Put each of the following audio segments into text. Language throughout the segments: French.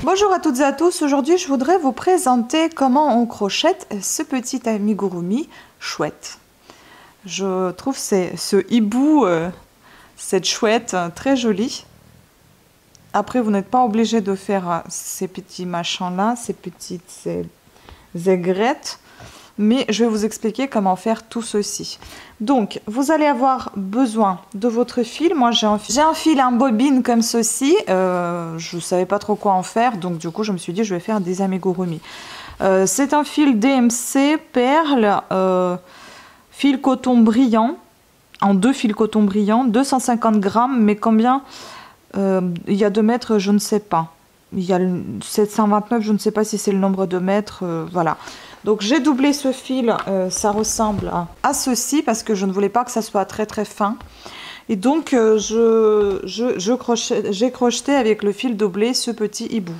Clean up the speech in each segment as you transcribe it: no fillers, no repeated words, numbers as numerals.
Bonjour à toutes et à tous, aujourd'hui je voudrais vous présenter comment on crochette ce petit amigurumi chouette. Je trouve ce hibou, cette chouette très jolie. Après vous n'êtes pas obligé de faire ces petits machins là, ces aigrettes. Mais je vais vous expliquer comment faire tout ceci. Donc, vous allez avoir besoin de votre fil. Moi, j'ai un fil en bobine comme ceci. Je ne savais pas trop quoi en faire. Donc, du coup, je me suis dit, je vais faire des amigurumi. C'est un fil DMC perle, fil coton brillant, en 2 fils coton brillant, 250 grammes. Mais combien il y a de mètres, je ne sais pas. Il y a 729, je ne sais pas si c'est le nombre de mètres. Voilà. Donc j'ai doublé ce fil, ça ressemble à ceci parce que je ne voulais pas que ça soit très très fin. Et donc j'ai crocheté avec le fil doublé ce petit hibou.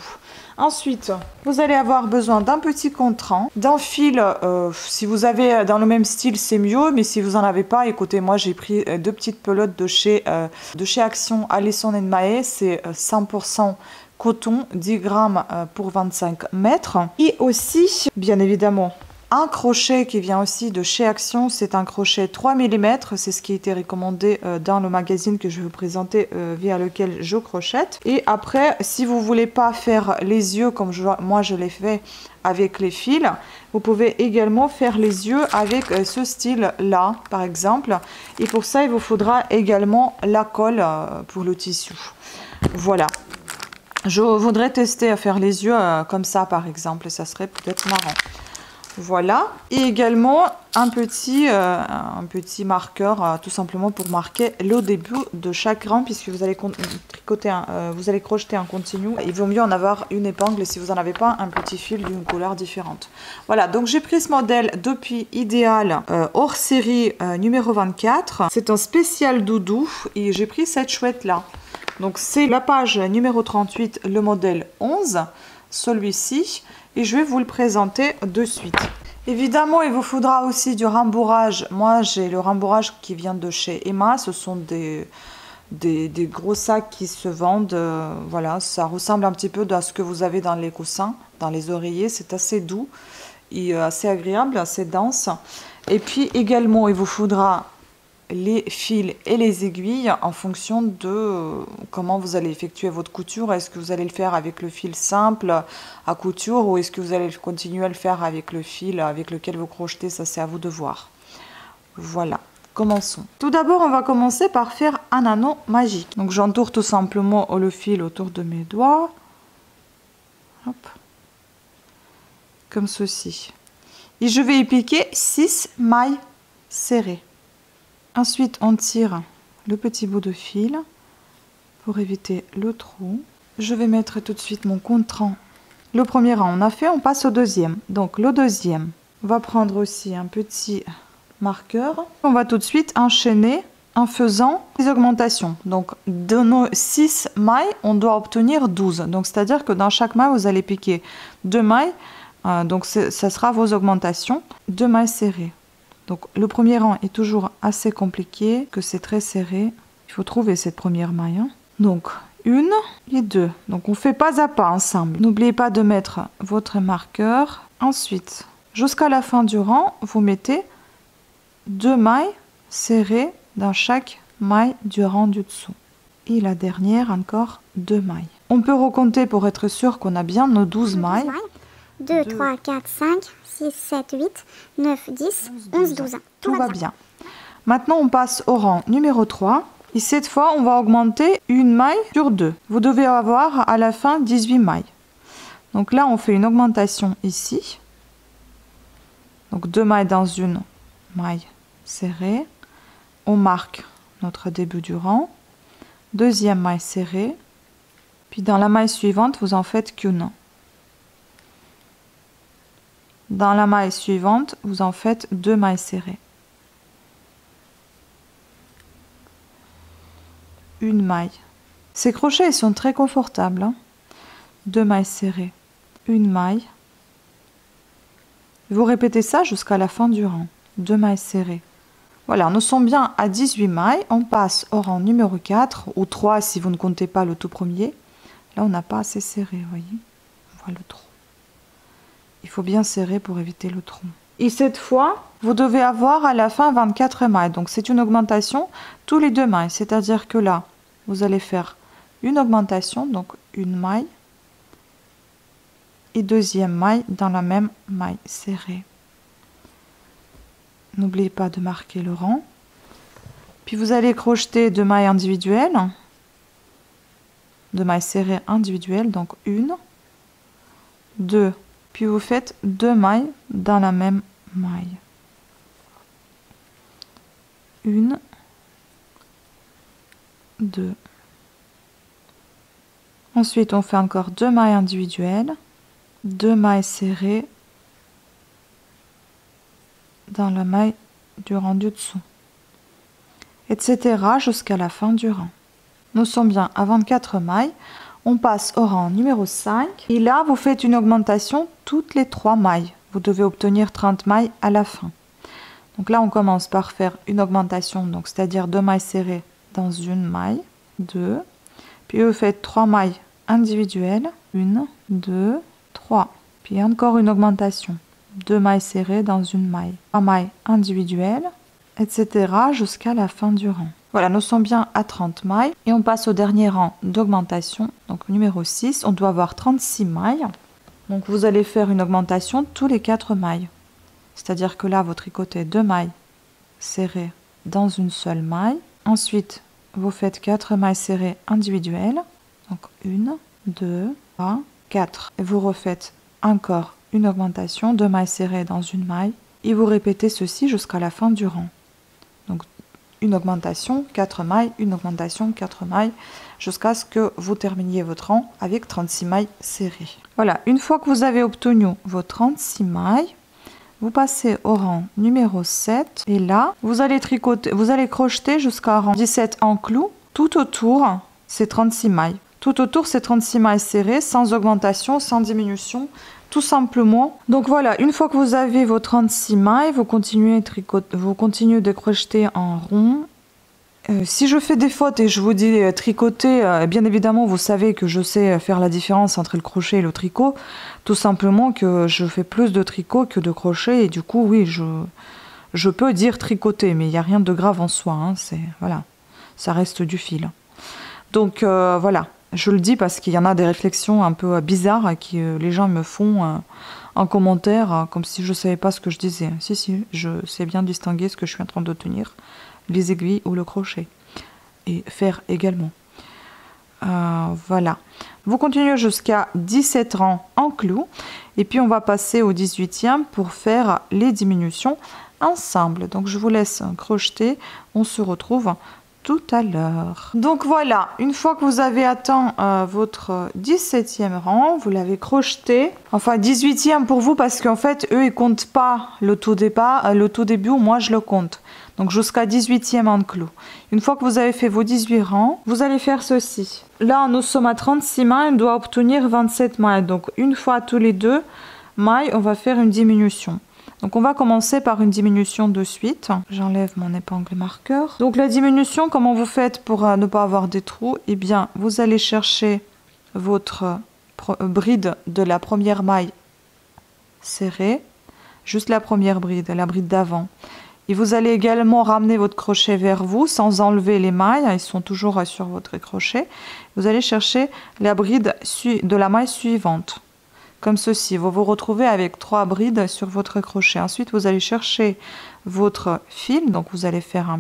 Ensuite, vous allez avoir besoin d'un petit contrant, d'un fil, si vous avez dans le même style c'est mieux, mais si vous n'en avez pas, écoutez, moi j'ai pris 2 petites pelotes de chez Action Alesson & Mae, c'est 100% coton, 10 grammes pour 25 mètres. Et aussi, bien évidemment, un crochet qui vient aussi de chez Action, c'est un crochet 3 mm, c'est ce qui a été recommandé dans le magazine que je vais vous présenter via lequel je crochette. Et après, si vous voulez pas faire les yeux comme moi je l'ai fait avec les fils, vous pouvez également faire les yeux avec ce style là par exemple. Et pour ça, il vous faudra également la colle pour le tissu. Voilà. Je voudrais tester à faire les yeux comme ça par exemple, ça serait peut-être marrant. Voilà, et également un petit marqueur tout simplement pour marquer le début de chaque rang, puisque vous allez crocheter un continu. Il vaut mieux en avoir une épingle si vous n'en avez pas un petit fil d'une couleur différente. Voilà, donc j'ai pris ce modèle depuis Idéal hors série numéro 24. C'est un spécial doudou et j'ai pris cette chouette là. Donc c'est la page numéro 38, le modèle 11, celui-ci, et je vais vous le présenter de suite. Évidemment, il vous faudra aussi du rembourrage. Moi, j'ai le rembourrage qui vient de chez Emma. Ce sont des gros sacs qui se vendent. Voilà, ça ressemble un petit peu à ce que vous avez dans les coussins, dans les oreillers. C'est assez doux et assez agréable, assez dense. Et puis également, il vous faudra les fils et les aiguilles en fonction de comment vous allez effectuer votre couture. Est-ce que vous allez le faire avec le fil simple à couture ou est-ce que vous allez continuer à le faire avec le fil avec lequel vous crochetez? Ça, c'est à vous de voir. Voilà, commençons. Tout d'abord, on va commencer par faire un anneau magique. Donc j'entoure tout simplement le fil autour de mes doigts. Hop. Comme ceci. Et je vais y piquer 6 mailles serrées. Ensuite, on tire le petit bout de fil pour éviter le trou. Je vais mettre tout de suite mon contrant. Le premier rang, on a fait, on passe au deuxième. Donc, le deuxième, on va prendre aussi un petit marqueur. On va tout de suite enchaîner en faisant des augmentations. Donc, de nos 6 mailles, on doit obtenir 12. Donc, c'est-à-dire que dans chaque maille, vous allez piquer 2 mailles. Donc, ça sera vos augmentations. 2 mailles serrées. Donc le premier rang est toujours assez compliqué, que c'est très serré. Il faut trouver cette première maille. Donc 1 et 2. Donc on fait pas à pas ensemble. N'oubliez pas de mettre votre marqueur. Ensuite, jusqu'à la fin du rang, vous mettez 2 mailles serrées dans chaque maille du rang du dessous. Et la dernière, encore 2 mailles. On peut recompter pour être sûr qu'on a bien nos 12 mailles. 2, 3, 4, 5, 6, 7, 8, 9, 10, 11, 12. Tout va bien. Maintenant, on passe au rang numéro 3. Et cette fois, on va augmenter une maille sur 2. Vous devez avoir à la fin 18 mailles. Donc là, on fait une augmentation ici. Donc 2 mailles dans une maille serrée. On marque notre début du rang. Deuxième maille serrée. Puis dans la maille suivante, vous en faites qu'une. Dans la maille suivante, vous en faites 2 mailles serrées. Une maille. Ces crochets, ils sont très confortables. 2 mailles serrées. Une maille. Vous répétez ça jusqu'à la fin du rang. 2 mailles serrées. Voilà, nous sommes bien à 18 mailles. On passe au rang numéro 4, ou 3 si vous ne comptez pas le tout premier. Là, on n'a pas assez serré, vous voyez. voit le trou. Il faut bien serrer pour éviter le trou. Et cette fois, vous devez avoir à la fin 24 mailles. Donc c'est une augmentation tous les 2 mailles. C'est-à-dire que là, vous allez faire une augmentation, donc une maille et deuxième maille dans la même maille serrée. N'oubliez pas de marquer le rang. Puis vous allez crocheter 2 mailles individuelles, 2 mailles serrées individuelles, donc 1, 2, puis vous faites 2 mailles dans la même maille. 1, 2. Ensuite, on fait encore 2 mailles individuelles, 2 mailles serrées dans la maille du rang du dessous, etc. jusqu'à la fin du rang. Nous sommes bien à 24 mailles. On passe au rang numéro 5. Et là, vous faites une augmentation toutes les 3 mailles. Vous devez obtenir 30 mailles à la fin. Donc là, on commence par faire une augmentation, donc c'est-à-dire 2 mailles serrées dans une maille, 2. Puis vous faites 3 mailles individuelles, 1, 2, 3. Puis encore une augmentation, 2 mailles serrées dans une maille, 3 mailles individuelles, etc. jusqu'à la fin du rang. Voilà, nous sommes bien à 30 mailles et on passe au dernier rang d'augmentation. Donc numéro 6, on doit avoir 36 mailles. Donc vous allez faire une augmentation tous les 4 mailles. C'est-à-dire que là, vous tricotez 2 mailles serrées dans une seule maille. Ensuite, vous faites 4 mailles serrées individuelles. Donc 1, 2, 3, 4. Et vous refaites encore une augmentation, 2 mailles serrées dans une maille. Et vous répétez ceci jusqu'à la fin du rang. Donc une augmentation, 4 mailles, une augmentation, 4 mailles, jusqu'à ce que vous terminiez votre rang avec 36 mailles serrées. Voilà, une fois que vous avez obtenu vos 36 mailles, vous passez au rang numéro 7 et là, vous allez tricoter, vous allez crocheter jusqu'à rang 17 en clou. Tout autour, c'est 36 mailles. Tout autour, c'est 36 mailles serrées, sans augmentation, sans diminution, tout simplement. Donc voilà, une fois que vous avez vos 36 mailles, vous continuez de crocheter en rond. Si je fais des fautes et je vous dis tricoter, bien évidemment, vous savez que je sais faire la différence entre le crochet et le tricot. Tout simplement que je fais plus de tricot que de crochet et du coup, oui, je peux dire tricoter, mais il n'y a rien de grave en soi. Hein, voilà, ça reste du fil. Donc voilà, je le dis parce qu'il y en a des réflexions un peu bizarres que les gens me font en commentaire, comme si je ne savais pas ce que je disais. Si, je sais bien distinguer ce que je suis en train de tenir, les aiguilles ou le crochet, et faire également. Voilà, vous continuez jusqu'à 17 rangs en clou, et puis on va passer au 18e pour faire les diminutions ensemble. Donc je vous laisse crocheter, on se retrouve tout à l'heure. Donc voilà, une fois que vous avez atteint votre 17e rang, vous l'avez crocheté, enfin 18e pour vous parce qu'en fait eux ils comptent pas le tout départ, le tout début, moi je le compte. Donc jusqu'à 18e en clou. Une fois que vous avez fait vos 18 rangs, vous allez faire ceci. Là nous sommes à 36 mailles, on doit obtenir 27 mailles. Donc une fois tous les 2 mailles, on va faire une diminution. Donc on va commencer par une diminution de suite. J'enlève mon épingle marqueur. Donc la diminution, comment vous faites pour ne pas avoir des trous? Eh bien, vous allez chercher votre bride de la première maille serrée, juste la première bride, la bride d'avant. Et vous allez également ramener votre crochet vers vous sans enlever les mailles, ils sont toujours sur votre crochet. Vous allez chercher la bride de la maille suivante. Comme ceci, vous vous retrouvez avec 3 brides sur votre crochet. Ensuite, vous allez chercher votre fil, donc vous allez faire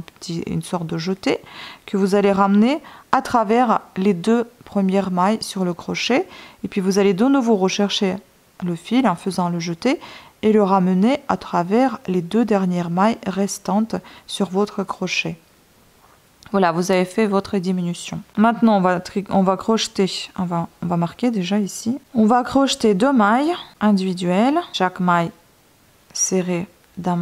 une sorte de jeté que vous allez ramener à travers les 2 premières mailles sur le crochet. Et puis vous allez de nouveau rechercher le fil en faisant le jeté et le ramener à travers les 2 dernières mailles restantes sur votre crochet. Voilà, vous avez fait votre diminution. Maintenant, on va crocheter, on va marquer déjà ici. On va crocheter 2 mailles individuelles, chaque maille serrée dans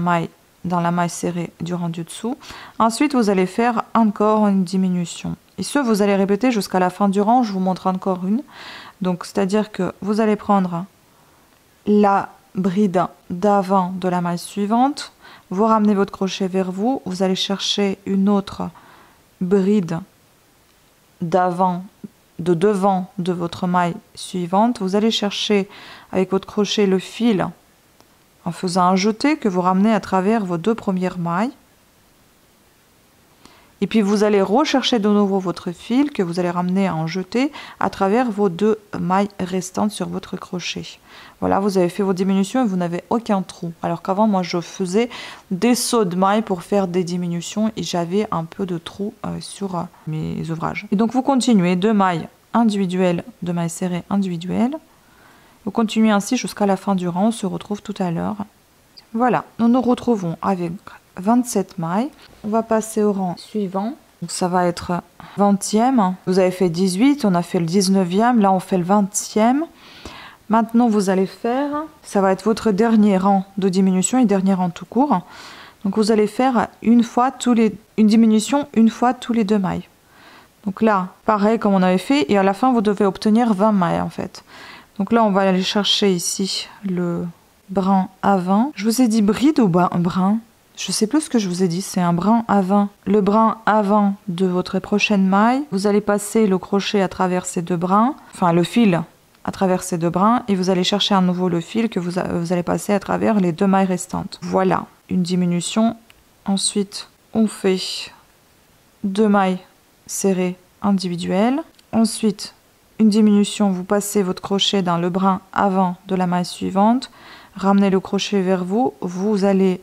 la maille serrée du rang du dessous. Ensuite, vous allez faire encore une diminution. Et ce, vous allez répéter jusqu'à la fin du rang. Je vous montre encore une. Donc, c'est-à-dire que vous allez prendre la bride d'avant de la maille suivante, vous ramenez votre crochet vers vous, vous allez chercher une autre bride d'avant de devant de votre maille suivante, vous allez chercher avec votre crochet le fil en faisant un jeté que vous ramenez à travers vos 2 premières mailles. Et puis vous allez rechercher de nouveau votre fil que vous allez ramener en jeté à travers vos 2 mailles restantes sur votre crochet. Voilà, vous avez fait vos diminutions et vous n'avez aucun trou. Alors qu'avant, moi, je faisais des sauts de mailles pour faire des diminutions et j'avais un peu de trou sur mes ouvrages. Et donc, vous continuez 2 mailles individuelles, 2 mailles serrées individuelles. Vous continuez ainsi jusqu'à la fin du rang. On se retrouve tout à l'heure. Voilà, nous nous retrouvons avec 27 mailles. On va passer au rang suivant. Donc ça va être 20e. Vous avez fait 18, on a fait le 19e. Là, on fait le 20e. Maintenant, vous allez faire, ça va être votre dernier rang de diminution et dernier rang tout court. Donc, vous allez faire une diminution une fois tous les 2 mailles. Donc là, pareil comme on avait fait. Et à la fin, vous devez obtenir 20 mailles en fait. Donc là, on va aller chercher ici le brin avant. Je vous ai dit bride ou brin? Je sais plus ce que je vous ai dit, c'est un brin avant. Le brin avant de votre prochaine maille. Vous allez passer le crochet à travers ces 2 brins, enfin le fil à travers ces 2 brins et vous allez chercher à nouveau le fil que vous allez passer à travers les 2 mailles restantes. Voilà, une diminution. Ensuite, on fait 2 mailles serrées individuelles. Ensuite, une diminution, vous passez votre crochet dans le brin avant de la maille suivante. Ramenez le crochet vers vous. Vous allez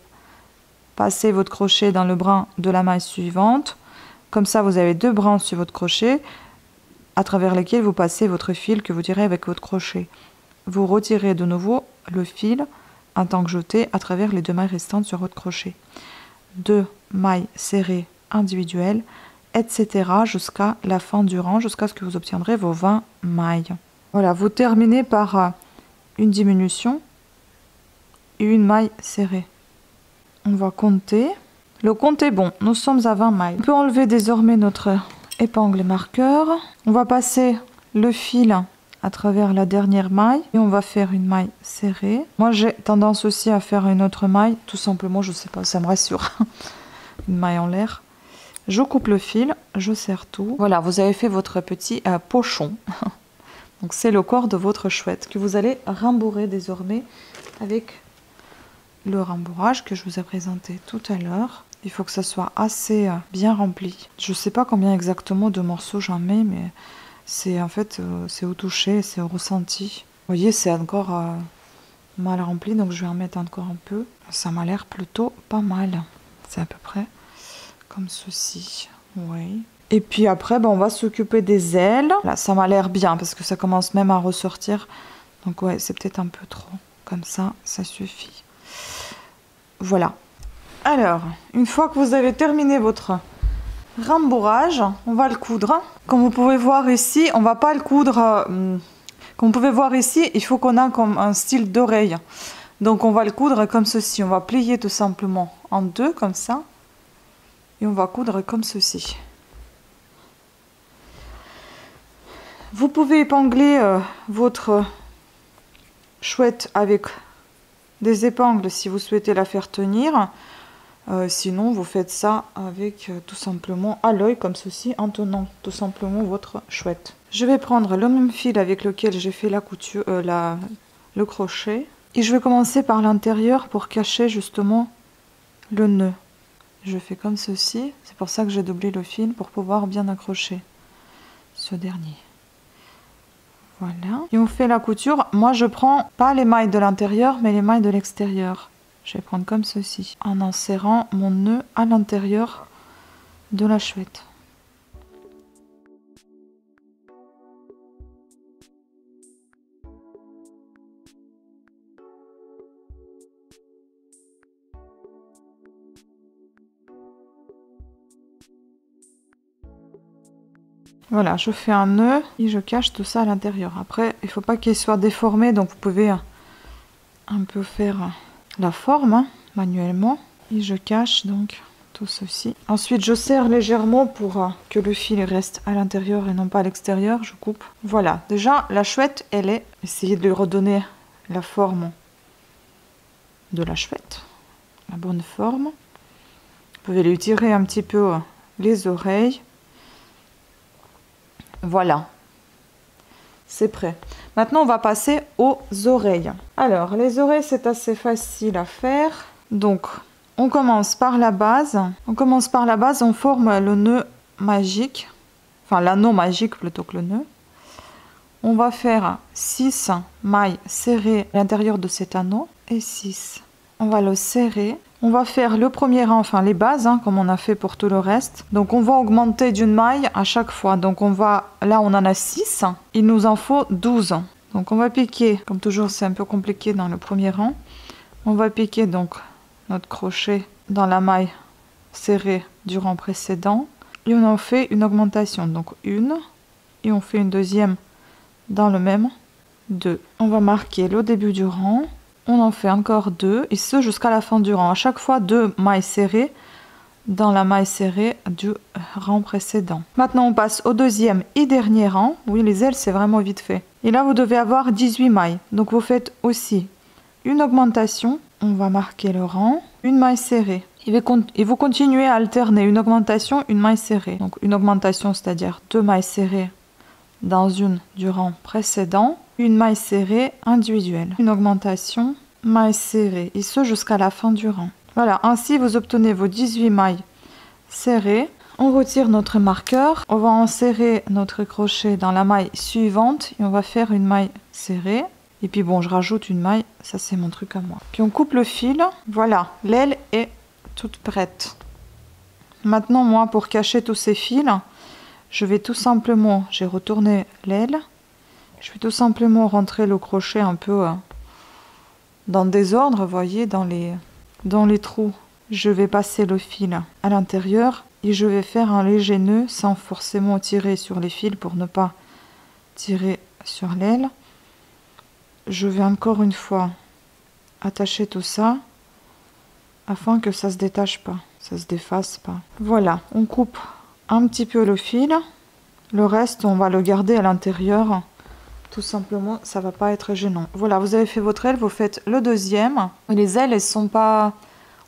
passer votre crochet dans le brin de la maille suivante. Comme ça, vous avez 2 brins sur votre crochet à travers lesquels vous passez votre fil que vous tirez avec votre crochet. Vous retirez de nouveau le fil en tant que jeté à travers les 2 mailles restantes sur votre crochet. 2 mailles serrées individuelles, etc. jusqu'à la fin du rang, jusqu'à ce que vous obtiendrez vos 20 mailles. Voilà, vous terminez par une diminution et une maille serrée. On va compter. Le compte est bon, nous sommes à 20 mailles. On peut enlever désormais notre épingle marqueur. On va passer le fil à travers la dernière maille et on va faire une maille serrée. Moi j'ai tendance aussi à faire une autre maille, tout simplement, je sais pas, ça me rassure. Une maille en l'air. Je coupe le fil, je serre tout. Voilà, vous avez fait votre petit pochon. Donc c'est le corps de votre chouette que vous allez rembourrer désormais avec le rembourrage que je vous ai présenté tout à l'heure. Il faut que ça soit assez bien rempli. Je sais pas combien exactement de morceaux j'en mets, mais c'est en fait c'est au toucher, c'est au ressenti. Vous voyez, c'est encore mal rempli, donc je vais en mettre encore un peu. Ça m'a l'air plutôt pas mal. C'est à peu près comme ceci. Oui. Et puis après, on va s'occuper des ailes. Là, ça m'a l'air bien parce que ça commence même à ressortir. Donc ouais, c'est peut-être un peu trop. Comme ça, ça suffit. Voilà. Alors, une fois que vous avez terminé votre rembourrage, on va le coudre. Comme vous pouvez voir ici, on va pas le coudre. Comme vous pouvez voir ici, il faut qu'on ait comme un style d'oreille. Donc on va le coudre comme ceci. On va plier tout simplement en 2 comme ça. Et on va coudre comme ceci. Vous pouvez épingler votre chouette avec des épingles si vous souhaitez la faire tenir. Sinon, vous faites ça avec tout simplement à l'œil comme ceci, en tenant tout simplement votre chouette. Je vais prendre le même fil avec lequel j'ai fait la couture, le crochet. Et je vais commencer par l'intérieur pour cacher justement le nœud. Je fais comme ceci. C'est pour ça que j'ai doublé le fil pour pouvoir bien accrocher ce dernier. Voilà. Et on fait la couture. Moi, je prends pas les mailles de l'intérieur, mais les mailles de l'extérieur. Je vais prendre comme ceci, en insérant mon nœud à l'intérieur de la chouette. Voilà, je fais un nœud et je cache tout ça à l'intérieur. Après, il ne faut pas qu'il soit déformé, donc vous pouvez un peu faire la forme manuellement. Et je cache donc tout ceci. Ensuite, je serre légèrement pour que le fil reste à l'intérieur et non pas à l'extérieur. Je coupe. Voilà, déjà la chouette, elle est. Essayez de lui redonner la forme de la chouette, la bonne forme. Vous pouvez lui tirer un petit peu les oreilles. Voilà, c'est prêt. Maintenant, on va passer aux oreilles. Alors, les oreilles, c'est assez facile à faire. Donc, on commence par la base. On forme le nœud magique. Enfin, l'anneau magique plutôt que le nœud. On va faire 6 mailles serrées à l'intérieur de cet anneau. Et 6. On va le serrer. On va faire le premier rang, enfin les bases, comme on a fait pour tout le reste. Donc on va augmenter d'une maille à chaque fois. Donc là on en a 6. Il nous en faut 12. Donc on va piquer, comme toujours c'est un peu compliqué dans le premier rang. On va piquer donc notre crochet dans la maille serrée du rang précédent. Et on en fait une augmentation. Donc une. Et on fait une deuxième dans le même 2. On va marquer le début du rang. On en fait encore 2 et ce jusqu'à la fin du rang. À chaque fois 2 mailles serrées dans la maille serrée du rang précédent. Maintenant on passe au deuxième et dernier rang. Oui, les ailes c'est vraiment vite fait. Et là vous devez avoir 18 mailles. Donc vous faites aussi une augmentation. On va marquer le rang. Une maille serrée. Et vous continuez à alterner une augmentation, une maille serrée. Donc une augmentation, c'est-à-dire 2 mailles serrées dans une du rang précédent. Une maille serrée individuelle. Une augmentation, maille serrée. Et ce jusqu'à la fin du rang. Voilà, ainsi vous obtenez vos 18 mailles serrées. On retire notre marqueur. On va insérer notre crochet dans la maille suivante. Et on va faire une maille serrée. Et puis bon, je rajoute une maille. Ça, c'est mon truc à moi. Puis on coupe le fil. Voilà, l'aile est toute prête. Maintenant, moi, pour cacher tous ces fils, je vais tout simplement... J'ai retourné l'aile. Je vais tout simplement rentrer le crochet un peu dans le désordre, vous voyez, dans les trous. Je vais passer le fil à l'intérieur et je vais faire un léger nœud sans forcément tirer sur les fils pour ne pas tirer sur l'aile. Je vais encore une fois attacher tout ça afin que ça se détache pas, ça se défasse pas. Voilà, on coupe un petit peu le fil. Le reste, on va le garder à l'intérieur. Tout simplement, ça va pas être gênant. Voilà, vous avez fait votre aile, vous faites le deuxième. Les ailes, elles sont pas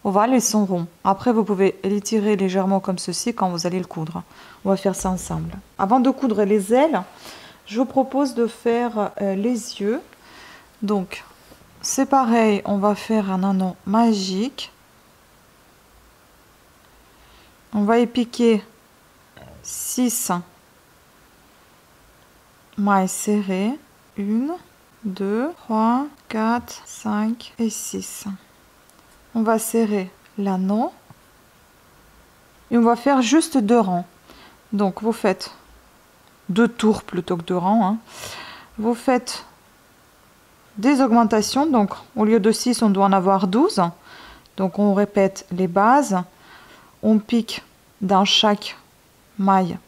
ovales, elles sont rondes. Après, vous pouvez les tirer légèrement comme ceci quand vous allez le coudre. On va faire ça ensemble. Avant de coudre les ailes, je vous propose de faire les yeux. Donc, c'est pareil, on va faire un anneau magique. On va y piquer 6 mailles serrées, 1, 2, 3, 4, 5 et 6. On va serrer l'anneau et on va faire juste 2 rangs. Donc vous faites 2 tours plutôt que 2 rangs. Vous faites des augmentations, donc au lieu de 6, on doit en avoir 12. Donc on répète les bases. On pique dans chaque maille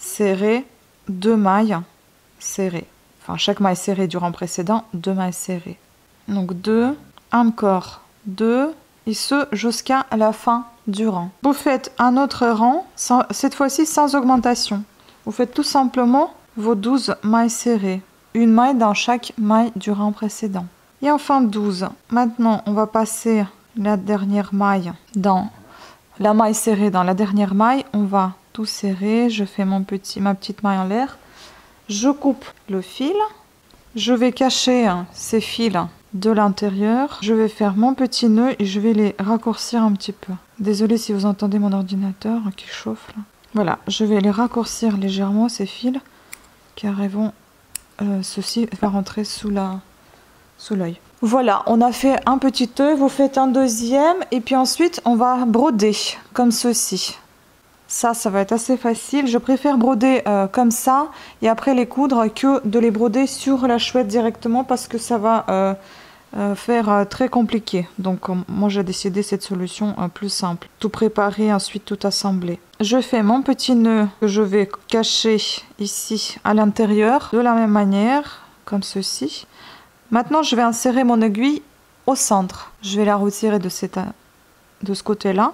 serrée 2 mailles serrées. Enfin, chaque maille serrée du rang précédent, 2 mailles serrées. Donc 2, encore 2, et ce jusqu'à la fin du rang. Vous faites un autre rang, cette fois-ci sans augmentation. Vous faites tout simplement vos 12 mailles serrées. Une maille dans chaque maille du rang précédent. Et enfin 12. Maintenant, on va passer la dernière maille dans la maille serrée dans la dernière maille. On va tout serrer, je fais ma petite maille en l'air, je coupe le fil, je vais cacher ces fils de l'intérieur, je vais faire mon petit nœud et je vais les raccourcir un petit peu. Désolée si vous entendez mon ordinateur qui chauffe là. Voilà, je vais les raccourcir légèrement ces fils car ils vont ceci va rentrer sous l'œil. Voilà, on a fait un petit œil, vous faites un deuxième et puis ensuite on va broder comme ceci. Ça va être assez facile. Je préfère broder comme ça et après les coudre que de les broder sur la chouette directement parce que ça va faire très compliqué. Donc moi j'ai décidé cette solution plus simple. Tout préparer, ensuite tout assembler. Je fais mon petit nœud que je vais cacher ici à l'intérieur de la même manière, comme ceci. Maintenant je vais insérer mon aiguille au centre. Je vais la retirer de ce côté-là.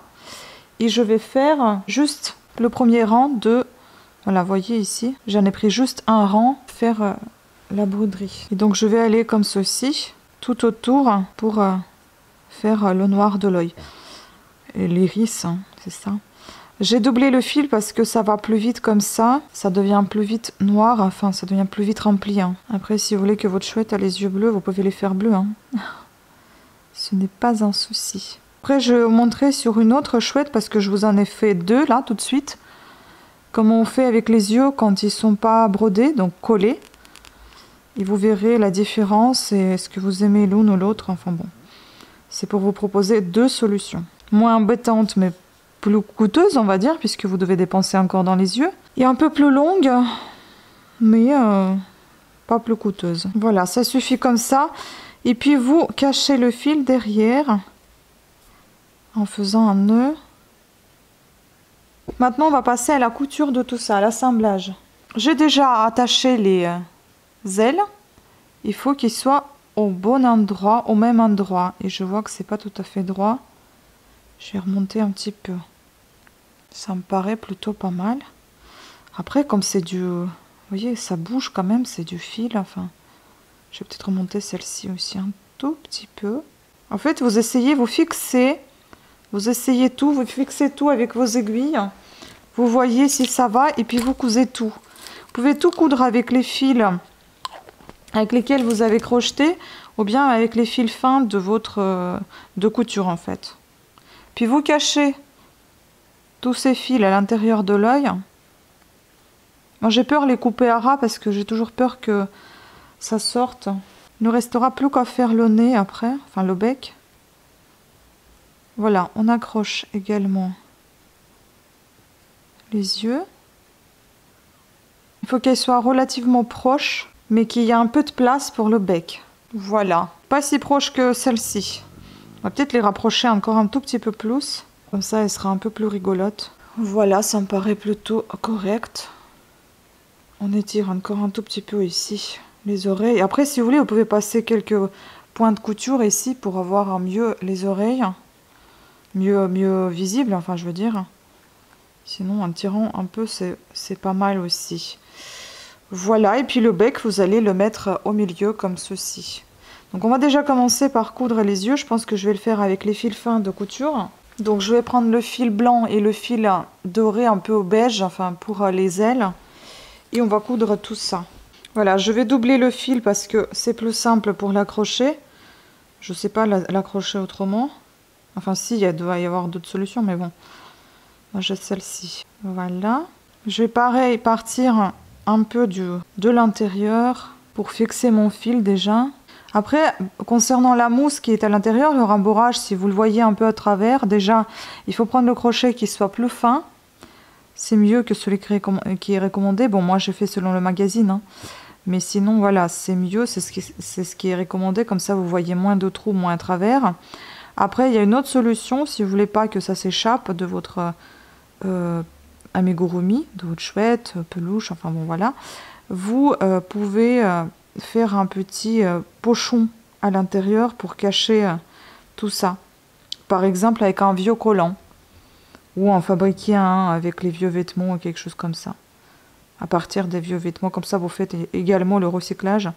Et je vais faire juste le premier rang de... Voilà, vous voyez ici, j'en ai pris juste un rang, faire la broderie. Et donc je vais aller comme ceci, tout autour, pour faire le noir de l'œil. Et l'iris, c'est ça. J'ai doublé le fil parce que ça va plus vite comme ça. Ça devient plus vite noir, enfin ça devient plus vite rempli. Hein. Après, si vous voulez que votre chouette a les yeux bleus, vous pouvez les faire bleus. Hein. Ce n'est pas un souci. Après, je vais vous montrer sur une autre chouette parce que je vous en ai fait deux là tout de suite. Comment on fait avec les yeux quand ils sont pas brodés, donc collés. Et vous verrez la différence et est-ce que vous aimez l'une ou l'autre. Enfin bon, c'est pour vous proposer deux solutions. Moins embêtantes mais plus coûteuse, on va dire, puisque vous devez dépenser encore dans les yeux. Et un peu plus longue, mais pas plus coûteuse. Voilà, ça suffit comme ça. Et puis vous cachez le fil derrière en faisant un nœud. Maintenant, on va passer à la couture de tout ça, à l'assemblage. J'ai déjà attaché les ailes. Il faut qu'ils soient au bon endroit, au même endroit. Et je vois que c'est pas tout à fait droit. Je vais remonter un petit peu. Ça me paraît plutôt pas mal. Après, comme c'est du... Vous voyez, ça bouge quand même, c'est du fil. Enfin, je vais peut-être remonter celle-ci aussi un tout petit peu. En fait, vous essayez, vous fixez. Vous essayez tout, vous fixez tout avec vos aiguilles. Vous voyez si ça va et puis vous cousez tout. Vous pouvez tout coudre avec les fils avec lesquels vous avez crocheté ou bien avec les fils fins de votre de couture en fait. Puis vous cachez tous ces fils à l'intérieur de l'œil. Moi j'ai peur de les couper à ras parce que j'ai toujours peur que ça sorte. Il ne restera plus qu'à faire le nez après, enfin le bec. Voilà, on accroche également les yeux. Il faut qu'elles soient relativement proches, mais qu'il y ait un peu de place pour le bec. Voilà, pas si proche que celle-ci. On va peut-être les rapprocher encore un tout petit peu plus. Comme ça, elle sera un peu plus rigolote. Voilà, ça me paraît plutôt correct. On étire encore un tout petit peu ici les oreilles. Après, si vous voulez, vous pouvez passer quelques points de couture ici pour avoir mieux les oreilles. Mieux visible, enfin je veux dire. Sinon, en tirant un peu, c'est pas mal aussi. Voilà, et puis le bec, vous allez le mettre au milieu comme ceci. Donc on va déjà commencer par coudre les yeux. Je pense que je vais le faire avec les fils fins de couture. Donc je vais prendre le fil blanc et le fil doré un peu au beige, enfin pour les ailes. Et on va coudre tout ça. Voilà, je vais doubler le fil parce que c'est plus simple pour l'accrocher. Je ne sais pas l'accrocher autrement. Enfin si, il doit y avoir d'autres solutions, mais bon. Moi j'ai celle-ci. Voilà. Je vais pareil partir un peu de l'intérieur pour fixer mon fil déjà. Après, concernant la mousse qui est à l'intérieur, le rembourrage, si vous le voyez un peu à travers, déjà, il faut prendre le crochet qui soit plus fin. C'est mieux que celui qui est recommandé. Bon, moi, j'ai fait selon le magazine. Hein. Mais sinon, voilà, c'est mieux. C'est ce qui est recommandé. Comme ça, vous voyez moins de trous, moins à travers. Après, il y a une autre solution. Si vous ne voulez pas que ça s'échappe de votre amigurumi, de votre chouette, peluche, enfin bon, voilà. Vous pouvez... faire un petit pochon à l'intérieur pour cacher tout ça. Par exemple avec un vieux collant. Ou en fabriquer un avec les vieux vêtements ou quelque chose comme ça. À partir des vieux vêtements, comme ça vous faites également le recyclage.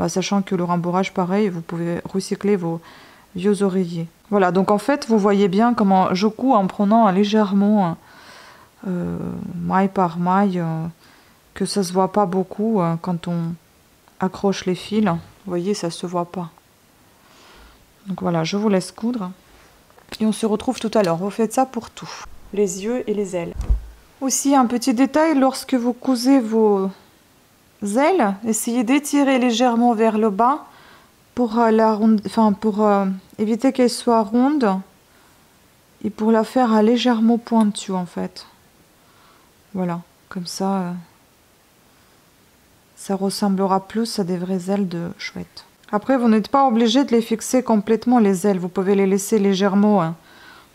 Sachant que le rembourrage pareil, vous pouvez recycler vos vieux oreillers. Voilà, donc en fait vous voyez bien comment je couds en prenant légèrement maille par maille. Que ça se voit pas beaucoup quand on accroche les fils, vous voyez, ça se voit pas. Donc voilà, je vous laisse coudre. Et on se retrouve tout à l'heure. Vous faites ça pour tout. Les yeux et les ailes. Aussi, un petit détail, lorsque vous cousez vos ailes, essayez d'étirer légèrement vers le bas pour, éviter qu'elle soit ronde et pour la faire légèrement pointue en fait. Voilà, comme ça... ça ressemblera plus à des vraies ailes de chouette. Après, vous n'êtes pas obligé de les fixer complètement, les ailes. Vous pouvez les laisser légèrement, on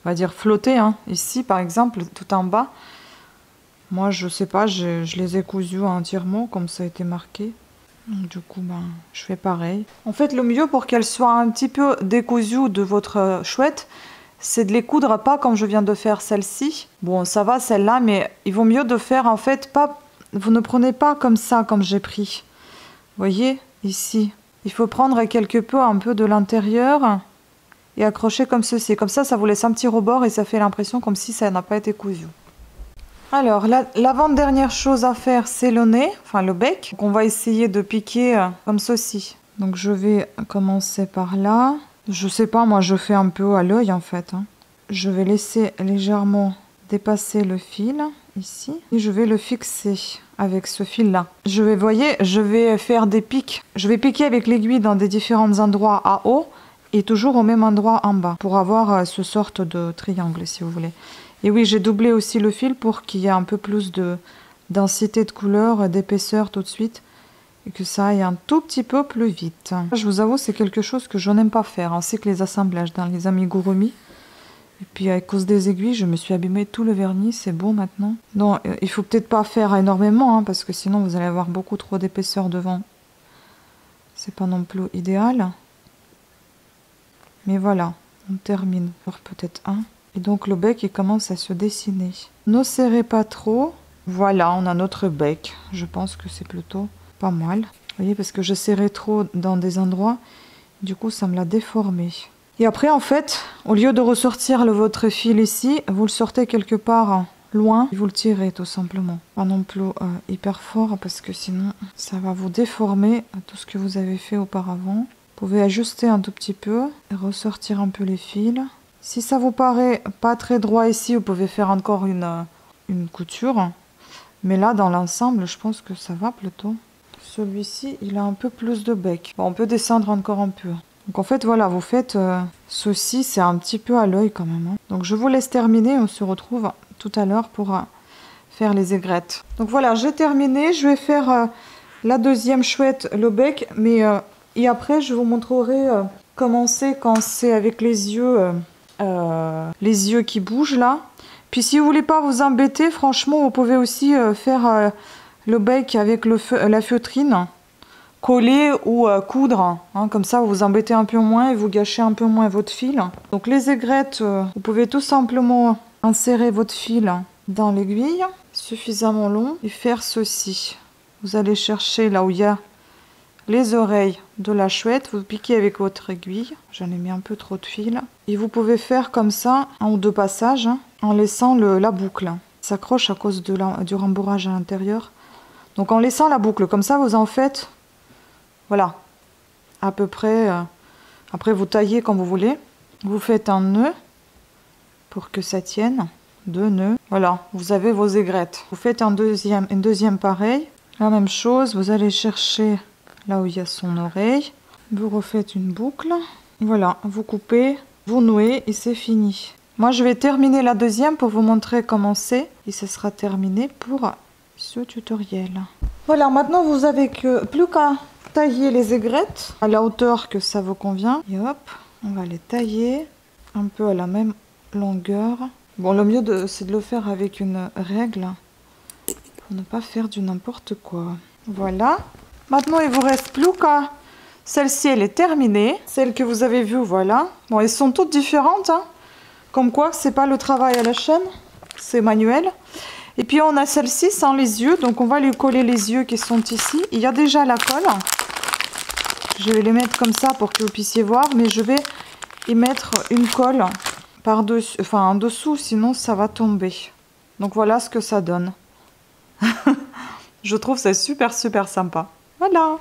va dire, flotter. Hein. Ici, par exemple, tout en bas. Moi, je sais pas, je les ai cousues entièrement, comme ça a été marqué. Donc, du coup, je fais pareil. En fait, le mieux pour qu'elles soient un petit peu décousues de votre chouette, c'est de les coudre pas comme je viens de faire celle-ci. Bon, ça va, celle-là, mais il vaut mieux de faire, en fait, pas... Vous ne prenez pas comme ça, comme j'ai pris. Vous voyez, ici. Il faut prendre quelque peu, un peu de l'intérieur et accrocher comme ceci. Comme ça, ça vous laisse un petit rebord et ça fait l'impression comme si ça n'a pas été cousu. Alors, l'avant-dernière chose à faire, c'est le nez, enfin le bec. Donc, on va essayer de piquer comme ceci. Donc, je vais commencer par là. Je sais pas, moi, je fais un peu à l'œil, en fait. Je vais laisser légèrement dépasser le fil, ici. Et je vais le fixer avec ce fil-là. Voyez, je vais faire des pics. Je vais piquer avec l'aiguille dans des différents endroits à haut et toujours au même endroit en bas pour avoir ce sorte de triangle, si vous voulez. Et oui, j'ai doublé aussi le fil pour qu'il y ait un peu plus de densité de couleur, d'épaisseur tout de suite et que ça aille un tout petit peu plus vite. Je vous avoue, c'est quelque chose que je n'aime pas faire, ainsi que les assemblages dans les amigurumi. Et puis à cause des aiguilles, je me suis abîmé tout le vernis, c'est bon maintenant. Non, il faut peut-être pas faire énormément, parce que sinon vous allez avoir beaucoup trop d'épaisseur devant. C'est pas non plus idéal. Mais voilà, on termine. Alors peut-être un. Et donc le bec, il commence à se dessiner. Ne serrez pas trop. Voilà, on a notre bec. Je pense que c'est plutôt pas mal. Vous voyez, parce que je serrais trop dans des endroits, du coup ça me l'a déformé. Et après, en fait, au lieu de ressortir votre fil ici, vous le sortez quelque part loin et vous le tirez tout simplement. Pas non plus hyper fort parce que sinon, ça va vous déformer tout ce que vous avez fait auparavant. Vous pouvez ajuster un tout petit peu et ressortir un peu les fils. Si ça vous paraît pas très droit ici, vous pouvez faire encore une couture. Mais là, dans l'ensemble, je pense que ça va plutôt. Celui-ci, il a un peu plus de bec. Bon, on peut descendre encore un peu. Donc en fait, voilà, vous faites ceci, c'est un petit peu à l'œil quand même. Donc je vous laisse terminer, on se retrouve tout à l'heure pour faire les aigrettes. Donc voilà, j'ai terminé, je vais faire la deuxième chouette, le bec, mais et après je vous montrerai comment c'est quand c'est avec les yeux qui bougent là. Puis si vous voulez pas vous embêter, franchement, vous pouvez aussi faire le bec avec la feutrine. Coller ou coudre, comme ça vous vous embêtez un peu moins et vous gâchez un peu moins votre fil. Donc les aigrettes, vous pouvez tout simplement insérer votre fil dans l'aiguille, suffisamment long, et faire ceci. Vous allez chercher là où il y a les oreilles de la chouette, vous piquez avec votre aiguille. J'en ai mis un peu trop de fil. Et vous pouvez faire comme ça, un ou deux passages, en laissant la boucle. Ça s'accroche à cause du rembourrage à l'intérieur. Donc en laissant la boucle, comme ça vous en faites... Voilà, à peu près, après vous taillez comme vous voulez. Vous faites un nœud pour que ça tienne, 2 nœuds. Voilà, vous avez vos aigrettes. Vous faites une deuxième pareil. La même chose, vous allez chercher là où il y a son oreille. Vous refaites une boucle. Voilà, vous coupez, vous nouez et c'est fini. Moi je vais terminer la deuxième pour vous montrer comment c'est. Et ce sera terminé pour ce tutoriel. Voilà, maintenant vous avez plus qu'à tailler les aigrettes à la hauteur que ça vous convient. Et hop, on va les tailler un peu à la même longueur. Bon, le mieux c'est de le faire avec une règle pour ne pas faire du n'importe quoi. Voilà. Maintenant, il vous reste plus qu'à... Celle-ci, elle est terminée. Celle que vous avez vue, voilà. Bon, elles sont toutes différentes. Comme quoi, c'est pas le travail à la chaîne. C'est manuel. Et puis, on a celle-ci sans les yeux. Donc, on va lui coller les yeux qui sont ici. Il y a déjà la colle. Je vais les mettre comme ça pour que vous puissiez voir, mais je vais y mettre une colle par-dessus, enfin en dessous, sinon ça va tomber. Donc voilà ce que ça donne. Je trouve ça super sympa. Voilà.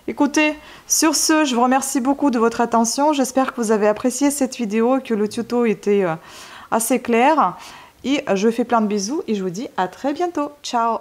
Écoutez, sur ce, je vous remercie beaucoup de votre attention. J'espère que vous avez apprécié cette vidéo et que le tuto était assez clair. Et je vous fais plein de bisous et je vous dis à très bientôt. Ciao!